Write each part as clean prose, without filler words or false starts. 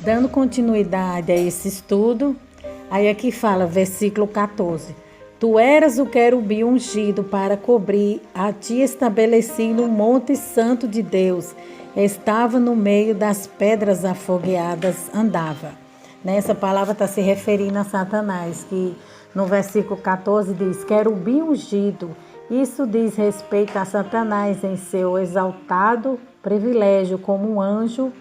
Dando continuidade a esse estudo, aí aqui fala, versículo 14. Tu eras o querubim ungido para cobrir, a ti estabeleci no monte santo de Deus. Estava no meio das pedras afogueadas, andava. Essa palavra está se referindo a Satanás, que no versículo 14 diz, querubim ungido. Isso diz respeito a Satanás em seu exaltado privilégio como um anjo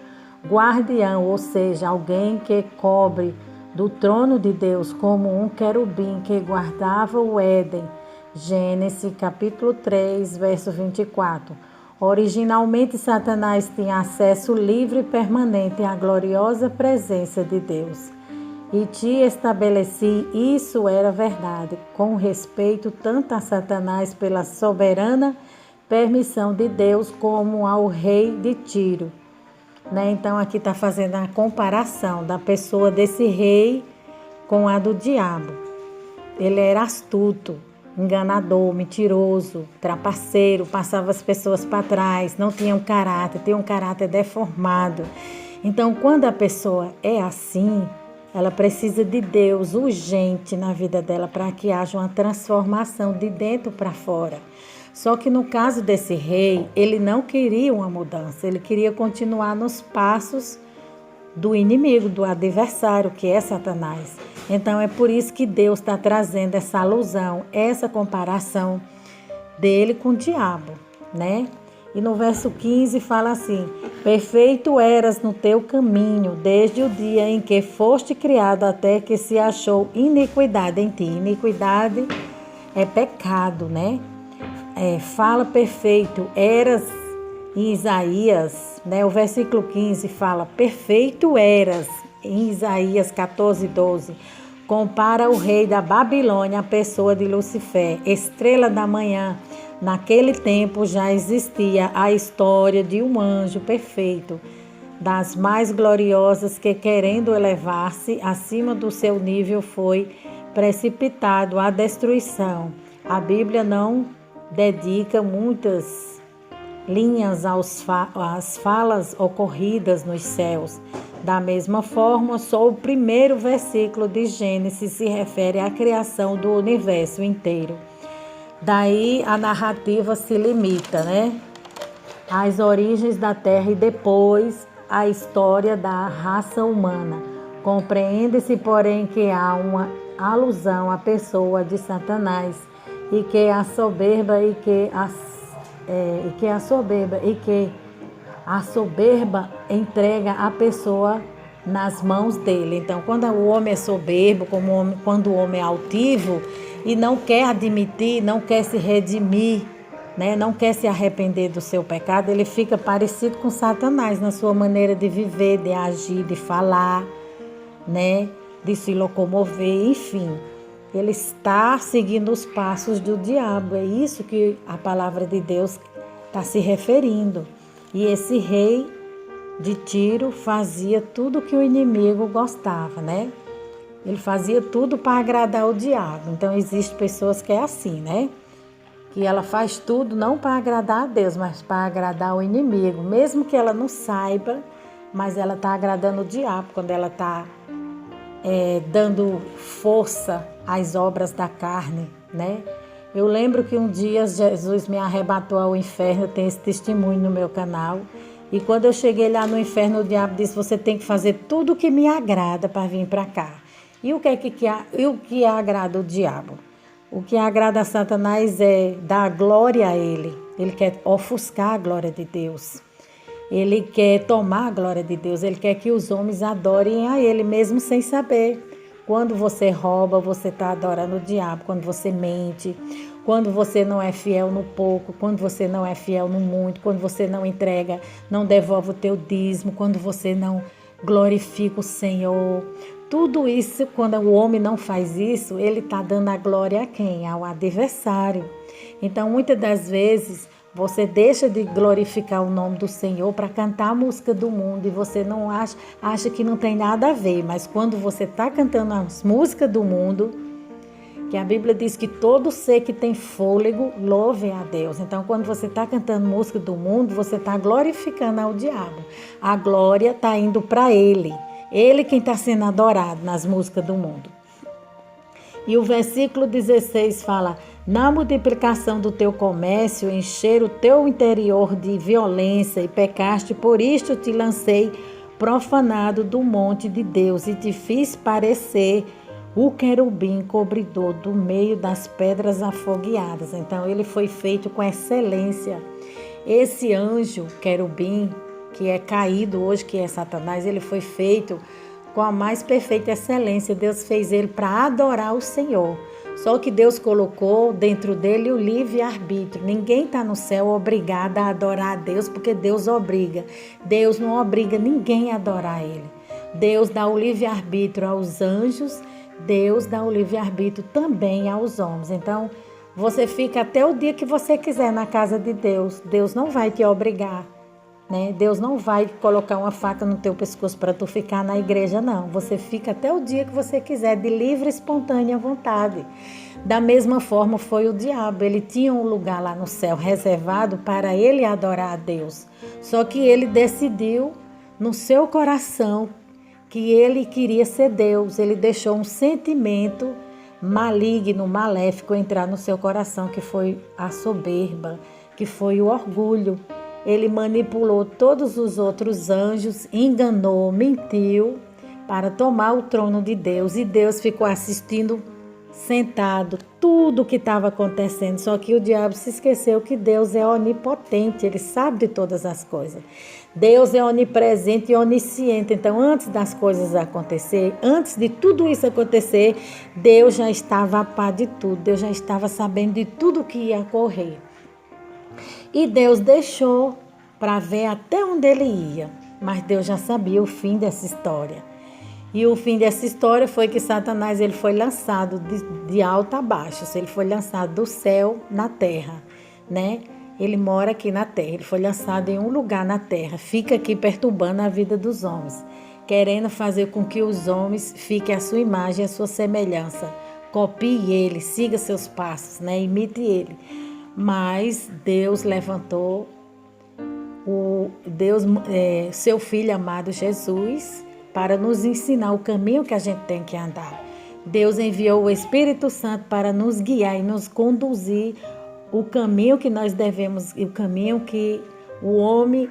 guardião, ou seja, alguém que cobre do trono de Deus como um querubim que guardava o Éden. Gênesis capítulo 3, verso 24. Originalmente, Satanás tinha acesso livre e permanente à gloriosa presença de Deus. E te estabeleci, isso era verdade, com respeito tanto a Satanás pela soberana permissão de Deus como ao rei de Tiro. Então aqui está fazendo a comparação da pessoa desse rei com a do diabo. Ele era astuto, enganador, mentiroso, trapaceiro, passava as pessoas para trás, não tinha tinha um caráter deformado. Então quando a pessoa é assim, ela precisa de Deus urgente na vida dela para que haja uma transformação de dentro para fora. Só que no caso desse rei, ele não queria uma mudança, ele queria continuar nos passos do inimigo, do adversário, que é Satanás. Então é por isso que Deus está trazendo essa alusão, essa comparação dele com o diabo, E no verso 15 fala assim, perfeito eras no teu caminho, desde o dia em que foste criado até que se achou iniquidade em ti. Iniquidade é pecado, fala perfeito, eras em Isaías, o versículo 15 fala, perfeito eras, em Isaías 14, 12, compara o rei da Babilônia à pessoa de Lucifer, estrela da manhã. Naquele tempo já existia a história de um anjo perfeito, das mais gloriosas que, querendo elevar-se acima do seu nível, foi precipitado à destruição. A Bíblia não dedica muitas linhas às falas ocorridas nos céus. Da mesma forma, só o primeiro versículo de Gênesis se refere à criação do universo inteiro. Daí a narrativa se limita, às origens da Terra e depois à história da raça humana. Compreende-se, porém, que há uma alusão à pessoa de Satanás e que a soberba entrega a pessoa nas mãos dele. Então, quando o homem é soberbo, quando o homem é altivo e não quer admitir, não quer se redimir, não quer se arrepender do seu pecado, ele fica parecido com Satanás na sua maneira de viver, de agir, de falar, de se locomover, enfim. Ele está seguindo os passos do diabo. É isso que a palavra de Deus está se referindo. E esse rei de Tiro fazia tudo que o inimigo gostava, Ele fazia tudo para agradar o diabo. Então, existem pessoas que é assim, Que ela faz tudo não para agradar a Deus, mas para agradar o inimigo. Mesmo que ela não saiba, mas ela está agradando o diabo quando ela está dando força às obras da carne, Eu lembro que um dia Jesus me arrebatou ao inferno, eu tenho esse testemunho no meu canal, e quando eu cheguei lá no inferno, o diabo disse, você tem que fazer tudo o que me agrada para vir para cá. E o que agrada o diabo? O que agrada a Satanás é dar glória a ele, ele quer ofuscar a glória de Deus. Ele quer tomar a glória de Deus, ele quer que os homens adorem a ele, mesmo sem saber. Quando você rouba, você está adorando o diabo. Quando você mente, quando você não é fiel no pouco, quando você não é fiel no muito, quando você não entrega, não devolve o teu dízimo, quando você não glorifica o Senhor. Tudo isso, quando o homem não faz isso, ele está dando a glória a quem? Ao adversário. Então, muitas das vezes, você deixa de glorificar o nome do Senhor para cantar a música do mundo e você não acha que não tem nada a ver. Mas quando você está cantando as músicas do mundo, que a Bíblia diz que todo ser que tem fôlego, louve a Deus. Então, quando você está cantando música do mundo, você está glorificando ao diabo. A glória está indo para ele. Ele quem está sendo adorado nas músicas do mundo. E o versículo 16 fala: na multiplicação do teu comércio, encher o teu interior de violência e pecaste, por isto te lancei profanado do monte de Deus e te fiz parecer o querubim cobridor do meio das pedras afogueadas. Então ele foi feito com excelência. Esse anjo querubim, que é caído hoje, que é Satanás, ele foi feito com a mais perfeita excelência. Deus fez ele para adorar o Senhor. Só que Deus colocou dentro dele o livre-arbítrio. Ninguém está no céu obrigado a adorar a Deus, porque Deus obriga. Deus não obriga ninguém a adorar Ele. Deus dá o livre-arbítrio aos anjos, Deus dá o livre-arbítrio também aos homens. Então, você fica até o dia que você quiser na casa de Deus. Deus não vai te obrigar, né? Deus não vai colocar uma faca no teu pescoço para tu ficar na igreja, não. Você fica até o dia que você quiser, de livre e espontânea vontade. Da mesma forma foi o diabo. Ele tinha um lugar lá no céu reservado para ele adorar a Deus. Só que ele decidiu no seu coração que ele queria ser Deus. Ele deixou um sentimento maligno, maléfico entrar no seu coração, que foi a soberba, que foi o orgulho. Ele manipulou todos os outros anjos, enganou, mentiu para tomar o trono de Deus. E Deus ficou assistindo sentado tudo o que estava acontecendo. Só que o diabo se esqueceu que Deus é onipotente, ele sabe de todas as coisas. Deus é onipresente e onisciente. Então, antes das coisas acontecer, antes de tudo isso acontecer, Deus já estava a par de tudo. Deus já estava sabendo de tudo o que ia ocorrer. E Deus deixou para ver até onde ele ia. Mas Deus já sabia o fim dessa história. E o fim dessa história foi que Satanás ele foi lançado de alto a baixo. Ele foi lançado do céu na terra, né? Ele mora aqui na terra. Ele foi lançado em um lugar na terra. Fica aqui perturbando a vida dos homens, querendo fazer com que os homens fiquem à sua imagem, à sua semelhança. Copie ele, siga seus passos, né? Imite ele. Mas Deus levantou seu Filho amado Jesus para nos ensinar o caminho que a gente tem que andar. Deus enviou o Espírito Santo para nos guiar e nos conduzir o caminho que nós devemos, o caminho que o homem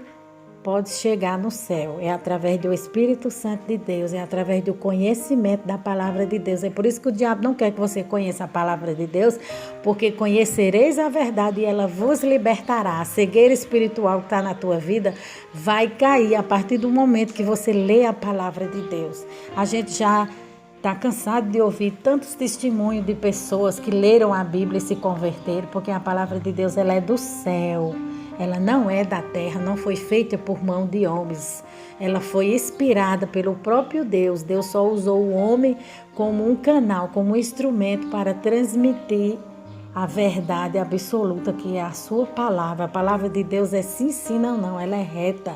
pode chegar no céu. É através do Espírito Santo de Deus, é através do conhecimento da palavra de Deus. É por isso que o diabo não quer que você conheça a palavra de Deus, porque conhecereis a verdade e ela vos libertará. A cegueira espiritual que está na tua vida vai cair a partir do momento que você lê a palavra de Deus. A gente já está cansado de ouvir tantos testemunhos de pessoas que leram a Bíblia e se converteram, porque a palavra de Deus ela é do céu. Ela não é da terra, não foi feita por mão de homens. Ela foi inspirada pelo próprio Deus. Deus só usou o homem como um canal, como um instrumento para transmitir a verdade absoluta, que é a sua palavra. A palavra de Deus é sim, sim, não, não. Ela é reta,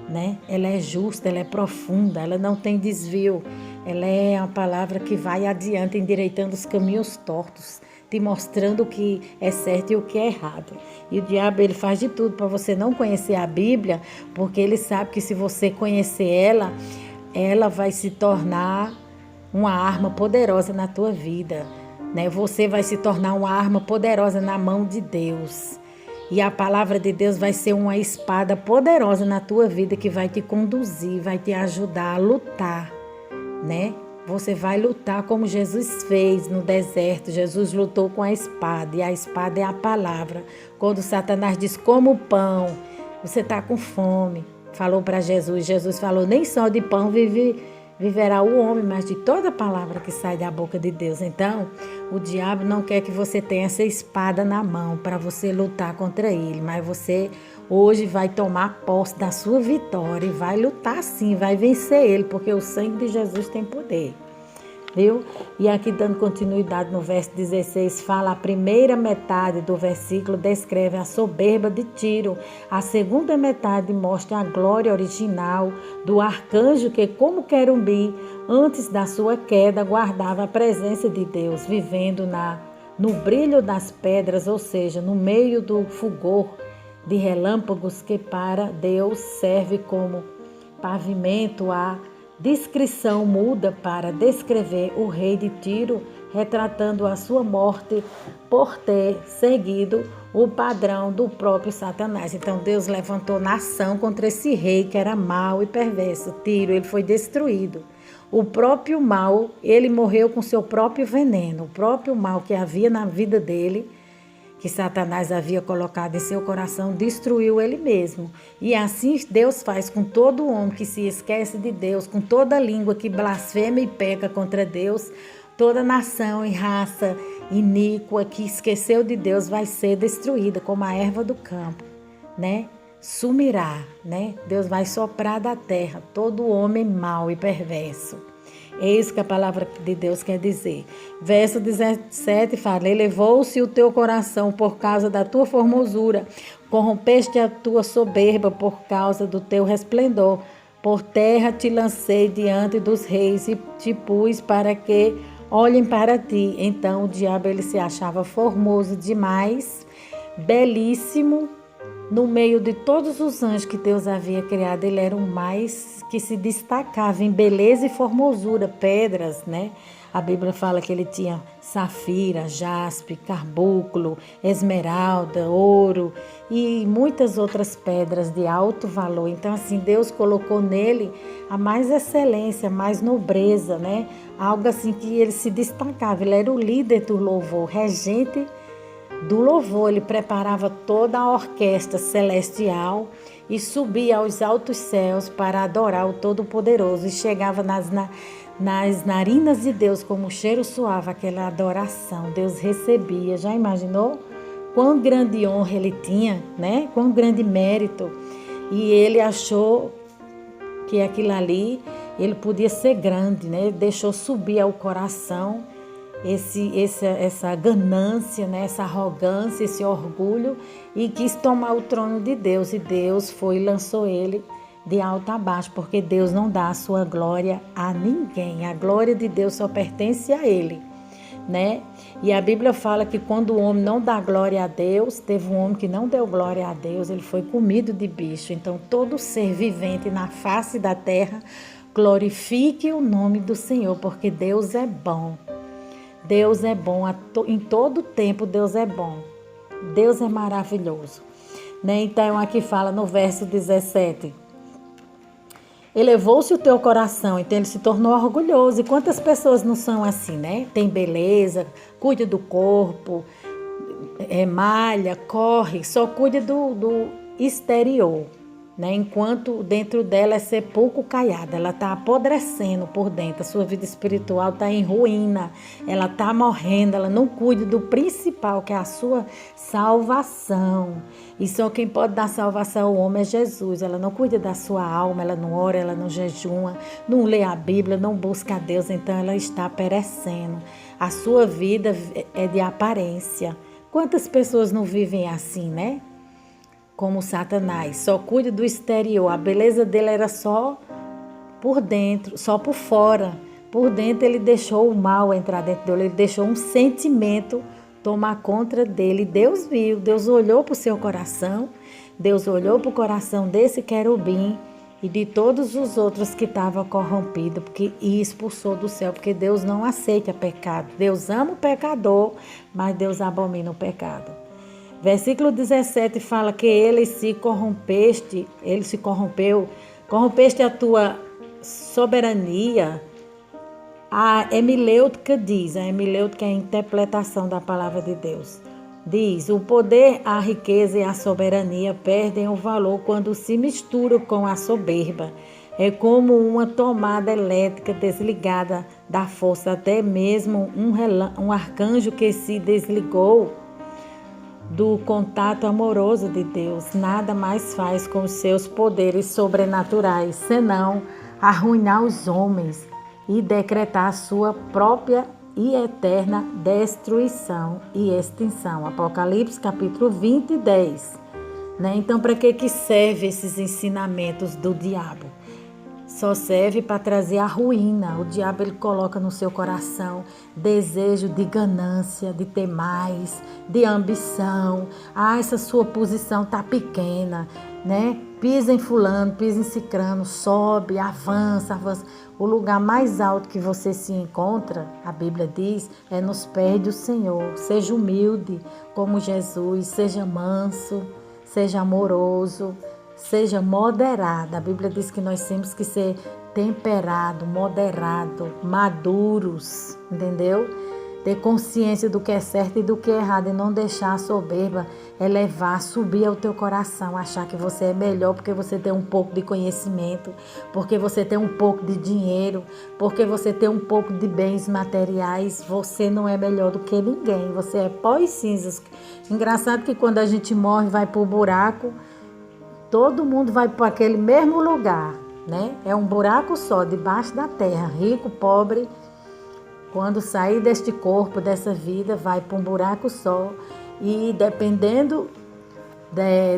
né? Ela é justa, ela é profunda, ela não tem desvio. Ela é uma palavra que vai adiante, endireitando os caminhos tortos, te mostrando o que é certo e o que é errado. E o diabo ele faz de tudo para você não conhecer a Bíblia, porque ele sabe que se você conhecer ela vai se tornar uma arma poderosa na tua vida, né? Você vai se tornar uma arma poderosa na mão de Deus. E a palavra de Deus vai ser uma espada poderosa na tua vida que vai te conduzir, vai te ajudar a lutar, né? Você vai lutar como Jesus fez no deserto. Jesus lutou com a espada, e a espada é a palavra. Quando Satanás diz, coma o pão, você está com fome, falou para Jesus. Jesus falou, nem só de pão viverá o homem, mas de toda palavra que sai da boca de Deus. Então, o diabo não quer que você tenha essa espada na mão para você lutar contra ele, mas você hoje vai tomar posse da sua vitória e vai lutar sim, vai vencer ele, porque o sangue de Jesus tem poder, viu? E aqui dando continuidade no verso 16, fala a primeira metade do versículo descreve a soberba de Tiro, a segunda metade mostra a glória original do arcanjo que, como querubim, antes da sua queda, guardava a presença de Deus, vivendo no brilho das pedras, ou seja, no meio do fulgor de relâmpagos que para Deus serve como pavimento a descrição muda para descrever o rei de Tiro, retratando a sua morte por ter seguido o padrão do próprio Satanás. Então Deus levantou nação contra esse rei que era mau e perverso. Tiro, ele foi destruído. O próprio mal, ele morreu com seu próprio veneno. O próprio mal que havia na vida dele, que Satanás havia colocado em seu coração, destruiu ele mesmo. E assim Deus faz com todo homem que se esquece de Deus, com toda língua que blasfema e peca contra Deus. Toda nação e raça iníqua que esqueceu de Deus vai ser destruída como a erva do campo, né? Sumirá, né? Deus vai soprar da terra todo homem mau e perverso. É isso que a palavra de Deus quer dizer. Verso 17 fala: elevou-se o teu coração por causa da tua formosura, corrompeste a tua soberba por causa do teu resplendor. Por terra te lancei diante dos reis e te pus para que olhem para ti. Então o diabo, ele se achava formoso demais, belíssimo. No meio de todos os anjos que Deus havia criado, ele era o mais que se destacava em beleza e formosura, pedras, né? A Bíblia fala que ele tinha safira, jaspe, carbúnculo, esmeralda, ouro e muitas outras pedras de alto valor. Então, assim, Deus colocou nele a mais excelência, a mais nobreza, né? Algo assim que ele se destacava. Ele era o líder do louvor, regente do louvor. Ele preparava toda a orquestra celestial e subia aos altos céus para adorar o Todo-Poderoso. E chegava nas narinas de Deus como um cheiro suave, aquela adoração. Deus recebia. Já imaginou quão grande honra ele tinha, né? Quão grande mérito. E ele achou que aquilo ali, ele podia ser grande, né? Deixou subir ao coração essa ganância, né? Essa arrogância, esse orgulho, e quis tomar o trono de Deus. E Deus foi e lançou ele de alto a baixo, porque Deus não dá a sua glória a ninguém. A glória de Deus só pertence a ele, né? E a Bíblia fala que quando o homem não dá glória a Deus, teve um homem que não deu glória a Deus, ele foi comido de bicho. Então todo ser vivente na face da terra glorifique o nome do Senhor, porque Deus é bom. Deus é bom, em todo tempo Deus é bom. Deus é maravilhoso, né? Então aqui fala no verso 17: elevou-se o teu coração. Então ele se tornou orgulhoso. E quantas pessoas não são assim, né? Tem beleza, cuida do corpo, malha, corre, só cuida do exterior, né? Enquanto dentro dela é sepulcro caiado, ela está apodrecendo por dentro, a sua vida espiritual está em ruína, ela está morrendo, ela não cuida do principal, que é a sua salvação. E só quem pode dar salvação ao homem é Jesus. Ela não cuida da sua alma, ela não ora, ela não jejuma, não lê a Bíblia, não busca a Deus, então ela está perecendo. A sua vida é de aparência. Quantas pessoas não vivem assim, né? Como Satanás, só cuida do exterior. A beleza dele era só por dentro, só por fora. Por dentro ele deixou o mal entrar dentro dele, ele deixou um sentimento tomar conta dele. Deus viu, Deus olhou para o seu coração, Deus olhou para o coração desse querubim e de todos os outros que estavam corrompidos, e expulsou do céu, porque Deus não aceita pecado. Deus ama o pecador, mas Deus abomina o pecado. Versículo 17 fala que ele se corrompeu, corrompeste a tua soberania. A Emilêutica diz, a Emilêutica é a interpretação da palavra de Deus, diz: o poder, a riqueza e a soberania perdem o valor quando se misturam com a soberba. É como uma tomada elétrica desligada da força, até mesmo um arcanjo que se desligou do contato amoroso de Deus nada mais faz com os seus poderes sobrenaturais, senão arruinar os homens e decretar a sua própria e eterna destruição e extinção. Apocalipse capítulo 20, 10. Né? Então, para que serve esses ensinamentos do diabo? Só serve para trazer a ruína. O diabo, ele coloca no seu coração desejo de ganância, de ter mais, de ambição. Essa sua posição está pequena, né? Pisa em fulano, pisa em cicrano, sobe, avança, avança. O lugar mais alto que você se encontra, a Bíblia diz, é nos pés do Senhor. Seja humilde como Jesus, seja manso, seja amoroso, seja moderado. A Bíblia diz que nós temos que ser temperado, moderado, maduros, entendeu? Ter consciência do que é certo e do que é errado e não deixar a soberba elevar, subir ao teu coração, achar que você é melhor porque você tem um pouco de conhecimento, porque você tem um pouco de dinheiro, porque você tem um pouco de bens materiais. Você não é melhor do que ninguém, você é pó e cinzas. Engraçado que quando a gente morre, vai para o buraco, todo mundo vai para aquele mesmo lugar, né? É um buraco só, debaixo da terra, rico, pobre. Quando sair deste corpo, dessa vida, vai para um buraco só. E dependendo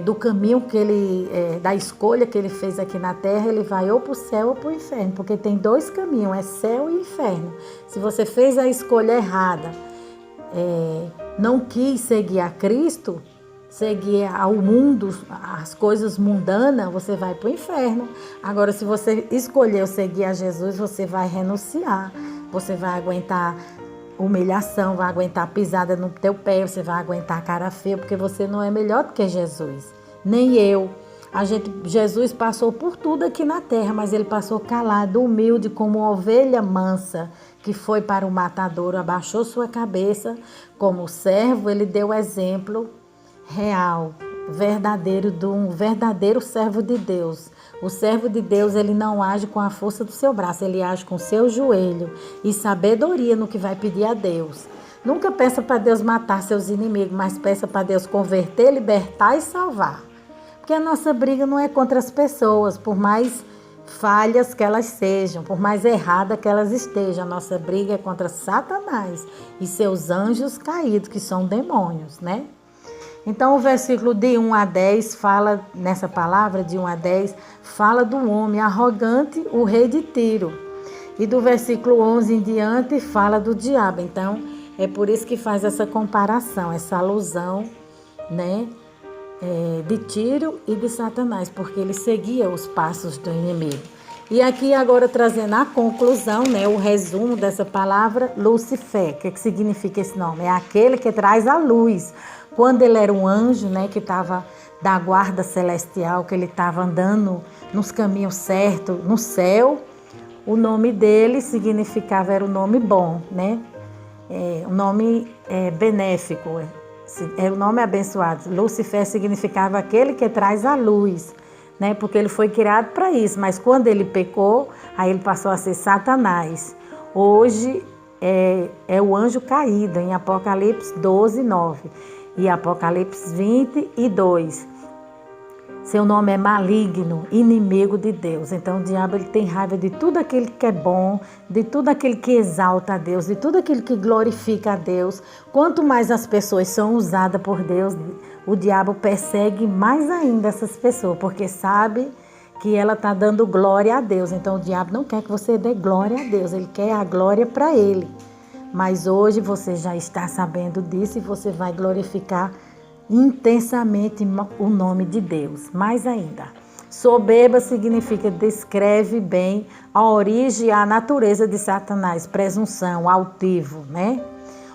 do caminho que ele, da escolha que ele fez aqui na terra, ele vai ou para o céu ou para o inferno. Porque tem dois caminhos, é céu e inferno. Se você fez a escolha errada, não quis seguir a Cristo, seguir ao mundo, as coisas mundanas, você vai para o inferno. Agora, se você escolheu seguir a Jesus, você vai renunciar. Você vai aguentar humilhação, vai aguentar pisada no teu pé, você vai aguentar cara feia, porque você não é melhor do que Jesus. Nem eu. Jesus passou por tudo aqui na terra, mas ele passou calado, humilde, como uma ovelha mansa, que foi para o matadouro, abaixou sua cabeça. Como servo, ele deu exemplo real, verdadeiro, de um verdadeiro servo de Deus. O servo de Deus, ele não age com a força do seu braço, ele age com o seu joelho e sabedoria no que vai pedir a Deus. Nunca peça para Deus matar seus inimigos, mas peça para Deus converter, libertar e salvar. Porque a nossa briga não é contra as pessoas, por mais falhas que elas sejam, por mais erradas que elas estejam. A nossa briga é contra Satanás e seus anjos caídos, que são demônios, né? Então, o versículo de 1 a 10 fala, nessa palavra de 1 a 10, fala do homem arrogante, o rei de Tiro. E do versículo 11 em diante fala do diabo. Então, é por isso que faz essa comparação, essa alusão, né, de Tiro e de Satanás, porque ele seguia os passos do inimigo. E aqui agora trazendo a conclusão, né, o resumo dessa palavra, Lucifer. O que significa esse nome? É aquele que traz a luz. Quando ele era um anjo, né, que estava da guarda celestial, que ele estava andando nos caminhos certos no céu, o nome dele significava, era o nome bom, né? O nome benéfico, era o nome abençoado. Lucifer significava aquele que traz a luz, né? Porque ele foi criado para isso, mas quando ele pecou, aí ele passou a ser Satanás. Hoje é o anjo caído, em Apocalipse 12, 9. E Apocalipse 22, seu nome é maligno, inimigo de Deus. Então o diabo, ele tem raiva de tudo aquilo que é bom, de tudo aquilo que exalta a Deus, de tudo aquilo que glorifica a Deus. Quanto mais as pessoas são usadas por Deus, o diabo persegue mais ainda essas pessoas, porque sabe que ela está dando glória a Deus. Então o diabo não quer que você dê glória a Deus, ele quer a glória para ele. Mas hoje você já está sabendo disso e você vai glorificar intensamente o nome de Deus. Mais ainda, soberba significa, descreve bem a origem e a natureza de Satanás, presunção, altivo, né?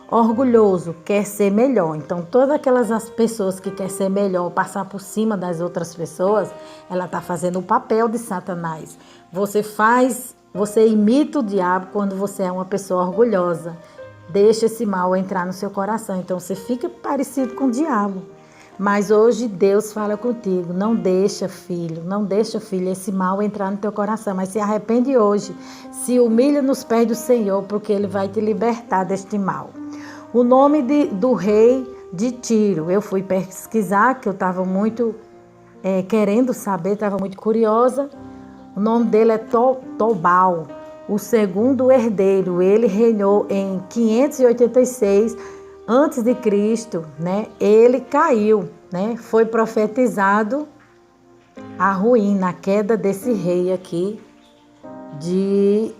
Orgulhoso, quer ser melhor. Então, todas aquelas pessoas que querem ser melhor, passar por cima das outras pessoas, ela está fazendo o papel de Satanás. Você imita o diabo quando você é uma pessoa orgulhosa. Deixa esse mal entrar no seu coração. Então você fica parecido com o diabo. Mas hoje Deus fala contigo. Não deixa, filho, esse mal entrar no teu coração. Mas se arrepende hoje. Se humilha nos pés do Senhor, porque Ele vai te libertar deste mal. O nome do rei de Tiro. Eu fui pesquisar, que eu estava muito querendo saber, estava muito curiosa. O nome dele é Tobal, o segundo herdeiro. Ele reinou em 586 a.C., né? Ele caiu, né? Foi profetizado a ruína, a queda desse rei aqui de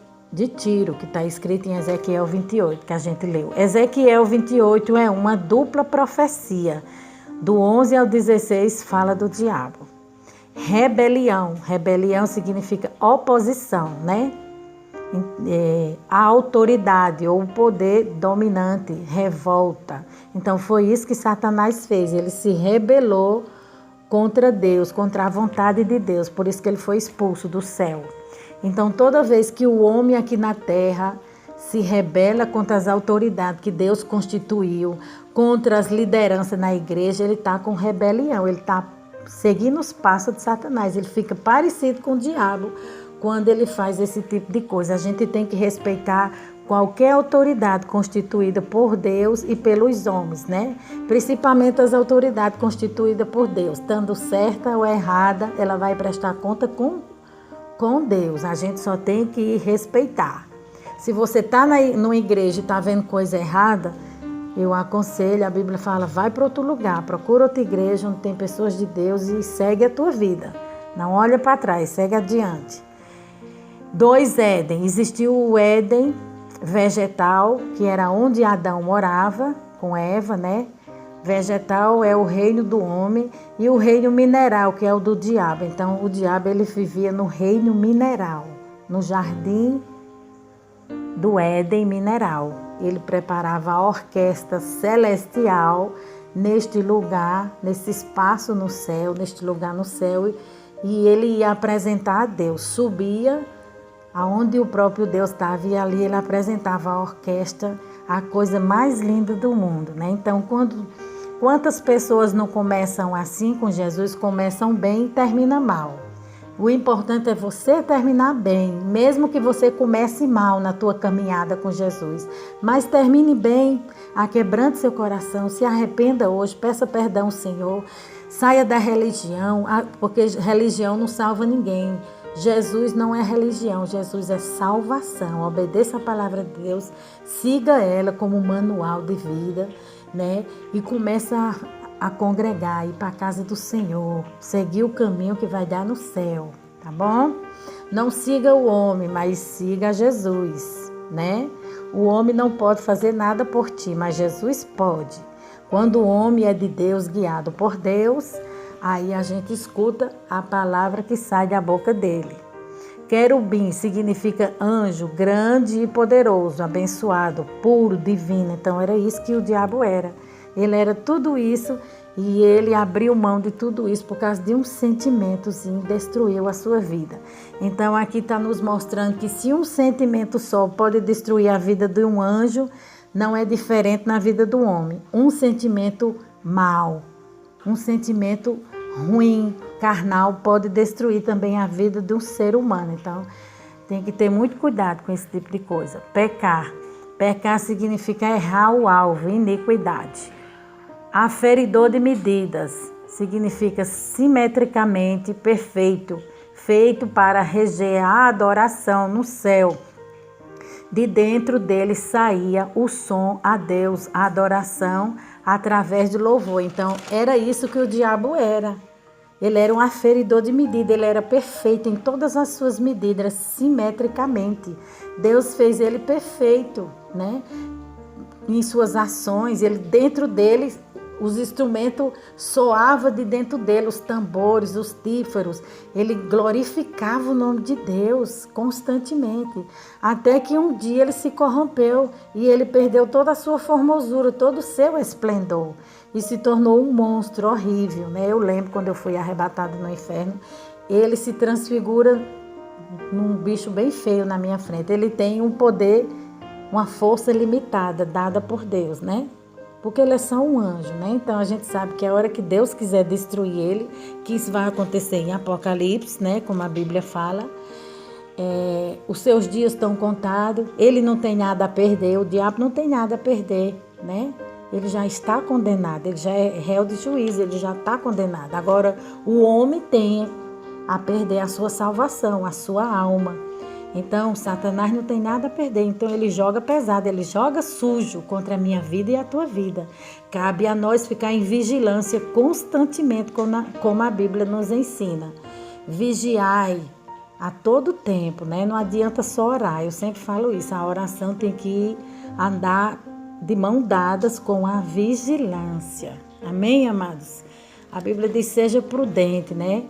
Tiro, que está escrito em Ezequiel 28, que a gente leu. Ezequiel 28 é uma dupla profecia. Do 11 ao 16 fala do diabo. rebelião. Rebelião significa oposição, né? A autoridade ou o poder dominante, revolta. Então foi isso que Satanás fez, ele se rebelou contra Deus, contra a vontade de Deus, por isso que ele foi expulso do céu. Então toda vez que o homem aqui na terra se rebela contra as autoridades que Deus constituiu, contra as lideranças na igreja, ele está com rebelião, ele está seguindo os passos de Satanás, ele fica parecido com o diabo quando ele faz esse tipo de coisa. A gente tem que respeitar qualquer autoridade constituída por Deus e pelos homens, né? Principalmente as autoridades constituídas por Deus. Estando certa ou errada, ela vai prestar conta com Deus. A gente só tem que respeitar. Se você está numa igreja e está vendo coisa errada, eu aconselho, a Bíblia fala, vai para outro lugar, procura outra igreja onde tem pessoas de Deus e segue a tua vida. Não olha para trás, segue adiante. 2 Éden. Existiu o Éden vegetal, que era onde Adão morava, com Eva, né? Vegetal é o reino do homem, e o reino mineral, que é o do diabo. Então, o diabo ele vivia no reino mineral, no jardim do Éden mineral. Ele preparava a orquestra celestial neste lugar, nesse espaço no céu, neste lugar no céu, e ele ia apresentar a Deus. Subia aonde o próprio Deus estava, e ali ele apresentava a orquestra, a coisa mais linda do mundo, né? Então, quantas pessoas não começam assim com Jesus, começam bem e terminam mal. O importante é você terminar bem, mesmo que você comece mal na tua caminhada com Jesus. Mas termine bem, aquebrante seu coração, se arrependa hoje, peça perdão ao Senhor, saia da religião, porque religião não salva ninguém. Jesus não é religião, Jesus é salvação. Obedeça a palavra de Deus, siga ela como um manual de vida, né? E começa a congregar, ir para a casa do Senhor, seguir o caminho que vai dar no céu, tá bom? Não siga o homem, mas siga Jesus, né? O homem não pode fazer nada por ti, mas Jesus pode. Quando o homem é de Deus, guiado por Deus, aí a gente escuta a palavra que sai da boca dele. Querubim significa anjo, grande e poderoso, abençoado, puro, divino. Então era isso que o diabo era. Ele era tudo isso e ele abriu mão de tudo isso por causa de um sentimentozinho, destruiu a sua vida. Então aqui está nos mostrando que se um sentimento só pode destruir a vida de um anjo, não é diferente na vida do homem. Um sentimento mau, um sentimento ruim, carnal, pode destruir também a vida de um ser humano. Então, tem que ter muito cuidado com esse tipo de coisa. Pecar. Pecar significa errar o alvo, iniquidade. Aferidor de medidas. Significa simetricamente perfeito, feito para reger a adoração no céu. De dentro dele saía o som a Deus, a adoração através de louvor. Então, era isso que o diabo era. Ele era um aferidor de medida, ele era perfeito em todas as suas medidas, simetricamente. Deus fez ele perfeito, né? Em suas ações, ele dentro dele, os instrumentos soavam de dentro dele, os tambores, os tífaros. Ele glorificava o nome de Deus constantemente. Até que um dia ele se corrompeu e ele perdeu toda a sua formosura, todo o seu esplendor. E se tornou um monstro horrível, né? Eu lembro quando eu fui arrebatado no inferno, ele se transfigura num bicho bem feio na minha frente. Ele tem um poder, uma força limitada, dada por Deus, né? Porque ele é só um anjo, né? Então a gente sabe que a hora que Deus quiser destruir ele, que isso vai acontecer em Apocalipse, né? Como a Bíblia fala, os seus dias estão contados, ele não tem nada a perder, o diabo não tem nada a perder, né? Ele já está condenado, ele já é réu de juízo, ele já está condenado. Agora, o homem tem a perder a sua salvação, a sua alma. Então, Satanás não tem nada a perder. Então, ele joga pesado, ele joga sujo contra a minha vida e a tua vida. Cabe a nós ficar em vigilância constantemente, como a Bíblia nos ensina. Vigiai a todo tempo, né? Não adianta só orar. Eu sempre falo isso, a oração tem que andar de mão dadas com a vigilância. Amém, amados? A Bíblia diz, seja prudente, né?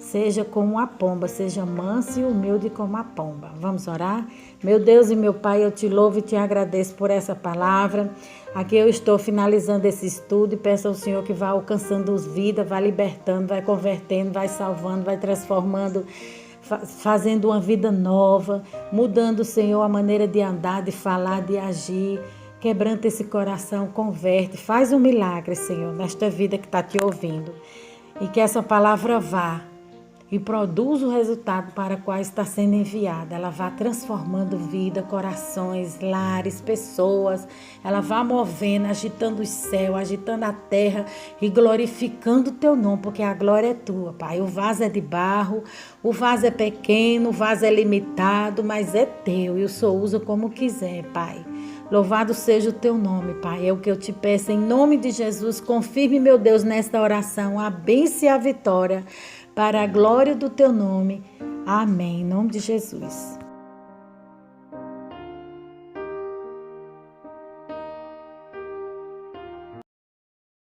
seja como a pomba, seja manso e humilde como a pomba. Vamos orar? Meu Deus e meu Pai, eu te louvo e te agradeço por essa palavra. Aqui eu estou finalizando esse estudo e peço ao Senhor que vá alcançando os vidas, vá libertando, vai convertendo, vai salvando, vai transformando, fazendo uma vida nova, mudando, Senhor, a maneira de andar, de falar, de agir. Quebranta esse coração, converte, faz um milagre, Senhor, nesta vida que está te ouvindo. E que essa palavra vá e produza o resultado para o qual está sendo enviada. Ela vá transformando vida, corações, lares, pessoas. Ela vá movendo, agitando o céu, agitando a terra e glorificando o teu nome, porque a glória é tua, Pai. O vaso é de barro, o vaso é pequeno, o vaso é limitado, mas é teu e o Senhor usa como quiser, Pai. Louvado seja o teu nome, Pai. É o que eu te peço em nome de Jesus. Confirme, meu Deus, nesta oração a bênção e a vitória para a glória do teu nome. Amém. Em nome de Jesus.